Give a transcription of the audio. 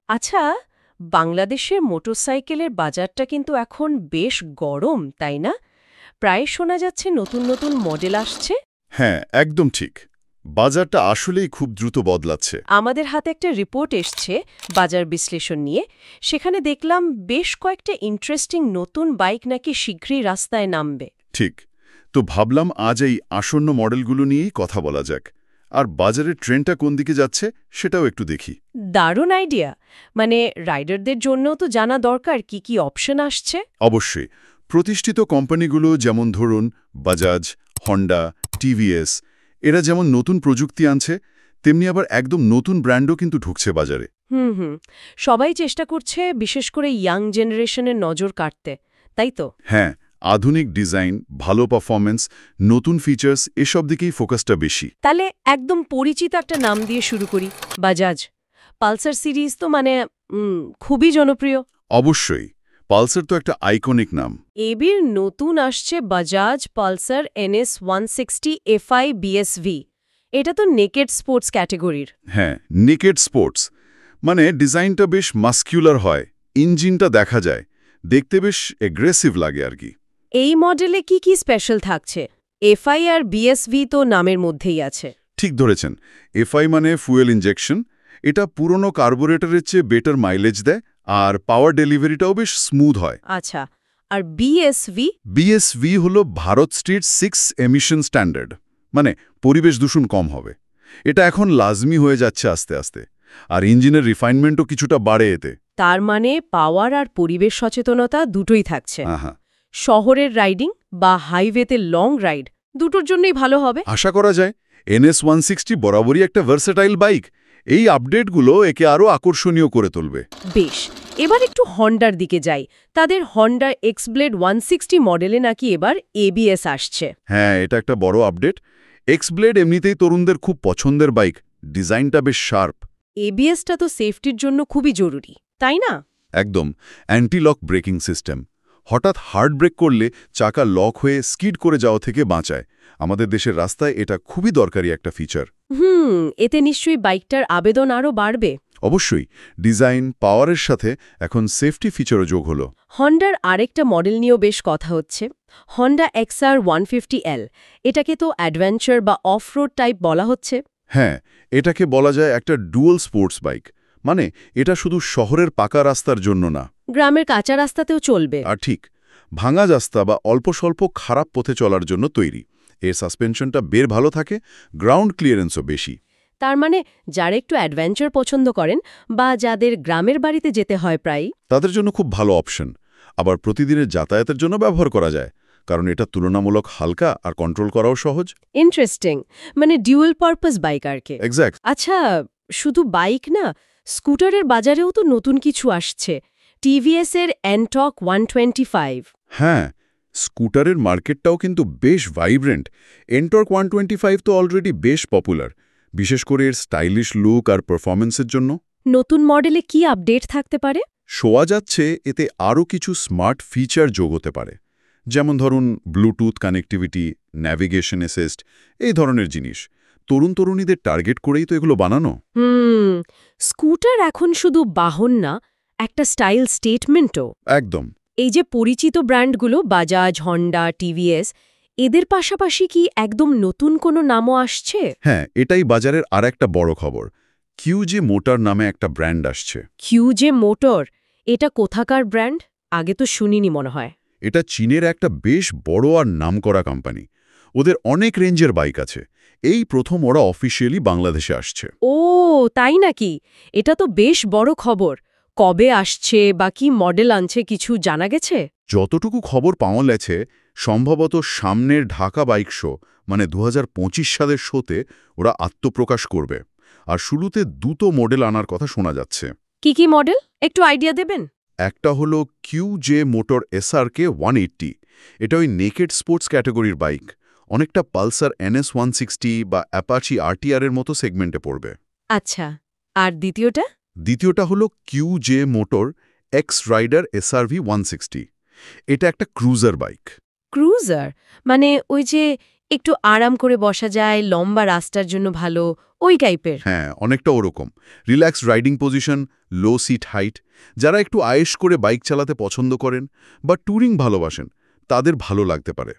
আচ্ছা, বাংলাদেশের মোটরসাইকেলের বাজারটা কিন্তু এখন বেশ গরম, তাই না? প্রায় শোনা যাচ্ছে নতুন নতুন মডেল আসছে। হ্যাঁ, একদম ঠিক। বাজারটা আসলেই খুব দ্রুত বদলাচ্ছে। আমাদের হাতে একটা রিপোর্ট এসছে বাজার বিশ্লেষণ নিয়ে। সেখানে দেখলাম বেশ কয়েকটা ইন্টারেস্টিং নতুন বাইক নাকি শীঘ্রই রাস্তায় নামবে। ঠিক। তো ভাবলাম আজ এই আসন্ন মডেলগুলো নিয়েই কথা বলা যাক। আর বাজারের ট্রেন্ডটা কোন দিকে যাচ্ছে সেটাও একটু দেখি। দারুণ আইডিয়া। মানে রাইডারদের জন্যও তো জানা দরকার কি কি অপশন আসছে। অবশ্যই। প্রতিষ্ঠিত কোম্পানিগুলো যেমন ধরুন বাজাজ, হন্ডা, টিভিএস, এরা যেমন নতুন প্রযুক্তি আনছে, তেমনি আবার একদম নতুন ব্র্যান্ডও কিন্তু ঢুকছে বাজারে। হুম। সবাই চেষ্টা করছে বিশেষ করে ইয়াং জেনারেশনের নজর কাটতে, তাই তো? হ্যাঁ, আধুনিক ডিজাইন, ভালো পারফরম্যান্স, নতুন ফিচার্স এসব দিকেই ফোকাসটা বেশি। তাহলে একদম পরিচিত একটা নাম দিয়ে শুরু করি, বাজাজ। পালসার সিরিজ তো মানে খুবই জনপ্রিয়। অবশ্যই। পালসার তো একটা আইকনিক নাম। এবির নতুন আসছে Bajaj Pulsar NS 160 FI BSV। এটা তো নেকেড স্পোর্টস ক্যাটেগরির। হ্যাঁ, নেকেড স্পোর্টস। মানে ডিজাইনটা বেশ মাস্কিউলার হয়, ইঞ্জিনটা দেখা যায়, দেখতে বেশ এগ্রেসিভ লাগে আর কি। এই মডেলে কি কি স্পেশাল থাকছে? FI আর BSV তো নামের মধ্যেই আছে। ঠিক ধরেছেন। এফআই মানে ফুয়েল ইনজেকশন। এটা পুরনো কার্বোরেটরের চেয়ে বেটার মাইলেজ দেয়, আর পাওয়ার ডেলিভারিটাও বেশ স্মুথ হয়। আচ্ছা, আর BSV? বিএসভি হল ভারত স্ট্রিট 6 এমিশন স্ট্যান্ডার্ড, মানে পরিবেশ দূষণ কম হবে। এটা এখন লাজমি হয়ে যাচ্ছে আস্তে আস্তে, আর ইঞ্জিনের রিফাইনমেন্টও কিছুটা বাড়ে এতে। তার মানে পাওয়ার আর পরিবেশ সচেতনতা দুটোই থাকছে। হ্যাঁ, শহরের রাইডিং বা হাইওয়েতে লং রাইড দুটোর জন্যই ভালো হবে। আশা করা যায়। NS 160 বরাবরই একটা ভার্সেটাইল বাইক। এই আপডেটগুলো একে আরও আকর্ষণীয় করে তুলবে। বেশ, এবার একটু হন্ডার দিকে যাই। তাদের হন্ডা এক্সব্লেড 160 মডেলে নাকি এবার ABS আসছে। হ্যাঁ, এটা একটা বড় আপডেট। এক্সব্লেড এমনিতেই তরুণদের খুব পছন্দের বাইক। ডিজাইনটা বেশ শার্প। ABSটা তো সেফটির জন্য খুবই জরুরি, তাই না? একদম। Anti lock braking system. হঠাৎ হার্ড ব্রেক করলে চাকা লক হয়ে স্কিড করে যাওয়া থেকে বাঁচায়। আমাদের দেশের রাস্তায় এটা খুবই দরকারি একটা ফিচার। এতে নিশ্চয়ই বাইকটার আবেদন আরও বাড়বে। অবশ্যই। ডিজাইন, পাওয়ারের সাথে এখন সেফটি ফিচারও যোগ হলো। হন্ডার আরেকটা মডেল নিয়েও বেশ কথা হচ্ছে, হন্ডা XR 150L। এটাকে তো অ্যাডভেঞ্চার বা অফ-রোড টাইপ বলা হচ্ছে। হ্যাঁ, এটাকে বলা যায় একটা ডুয়াল স্পোর্টস বাইক। মানে এটা শুধু শহরের পাকা রাস্তার জন্য না, গ্রামের কাঁচা রাস্তাতেও চলবে। আর ঠিক ভাঙা রাস্তা বা অল্প স্বল্প খারাপ পথে চলার জন্য তৈরি। এর সাসপেনশনটা বের ভালো থাকে, গ্রাউন্ড ক্লিয়ারেন্সও বেশি। তার মানে যারা একটু অ্যাডভেঞ্চার পছন্দ করেন বা যাদের গ্রামের বাড়িতে যেতে হয় প্রায়, তাদের জন্য খুব ভালো অপশন। আবার প্রতিদিনের যাতায়াতের জন্য ব্যবহার করা যায়, কারণ এটা তুলনামূলক হালকা আর কন্ট্রোল করাও সহজ। ইন্টারেস্টিং। মানে ডিউয়াল পারপাস বাইক আর কি। এক্স্যাক্ট। আচ্ছা, শুধু বাইক না, স্কুটারের বাজারেও তো নতুন কিছু আসছে। TVS এর এনটক 125। হ্যাঁ, স্কুটারের মার্কেটটাও কিন্তু বেশ ভাইব্রেন্ট। এনটর্ক 125 তো অলরেডি বেশ পপুলার, বিশেষ করে এর স্টাইলিশ লুক আর পারফরম্যান্সের জন্য। নতুন মডেলে কি আপডেট থাকতে পারে? শোয়া যাচ্ছে এতে আরও কিছু স্মার্ট ফিচার যোগ হতে পারে, যেমন ধরুন ব্লুটুথ কানেক্টিভিটি, ন্যাভিগেশন অ্যাসিস্ট, এই ধরনের জিনিস। তরুণীদের টার্গেট করেই তো এগুলো বানানো। স্কুটার এখন শুধু বাহন না, একটা স্টাইল স্টেটমেন্টও। একদম। এই যে পরিচিত ব্র্যান্ডগুলো বাজাজ, হন্ডা, TVS, এদের পাশাপাশি কি একদম নতুন কোনো নামও আসছে? হ্যাঁ, এটাই বাজারের আর একটা বড় খবর। কিউজে মোটর নামে একটা ব্র্যান্ড আসছে। কিউজে মোটর? এটা কোথাকার ব্র্যান্ড? আগে তো শুনিনি মনে হয়। এটা চীনের একটা বেশ বড় আর নামকরা কোম্পানি। ওদের অনেক রেঞ্জের বাইক আছে। এই প্রথম ওরা অফিসিয়ালি বাংলাদেশে আসছে। ও, তাই নাকি? এটা তো বেশ বড় খবর। কবে আসছে বা কি মডেল আনছে কিছু জানা গেছে? যতটুকু খবর পাওয়া গেছে, সম্ভবত সামনের ঢাকা বাইক শো, মানে 2025 সালের শোতে ওরা আত্মপ্রকাশ করবে। আর শুরুতে দুটো মডেল আনার কথা শোনা যাচ্ছে। কি কি মডেল একটু আইডিয়া দেবেন? একটা হলো কিউজে মোটর SRK 180। এটা ওই নেকেড স্পোর্টস ক্যাটাগরির বাইক, অনেকটা পালসার NS 160 বা অ্যাপাচি RTR এর মতো সেগমেন্টে পড়বে। আচ্ছা, আর দ্বিতীয়টা? দ্বিতীয়টা হলো কিউজে মোটর এক্স রাইডার SRV 160। এটা একটা ক্রুজার বাইক। ক্রুজার? মানে ওই যে একটু আরাম করে বসা যায়, লম্বা রাস্তার জন্য ভালো, ওই টাইপের। হ্যাঁ, অনেকটা ওরকম। রিল্যাক্স রাইডিং পজিশন, লো সিট হাইট। যারা একটু আয়েশ করে বাইক চালাতে পছন্দ করেন বা ট্যুরিং ভালোবাসেন, তাদের ভালো লাগতে পারে।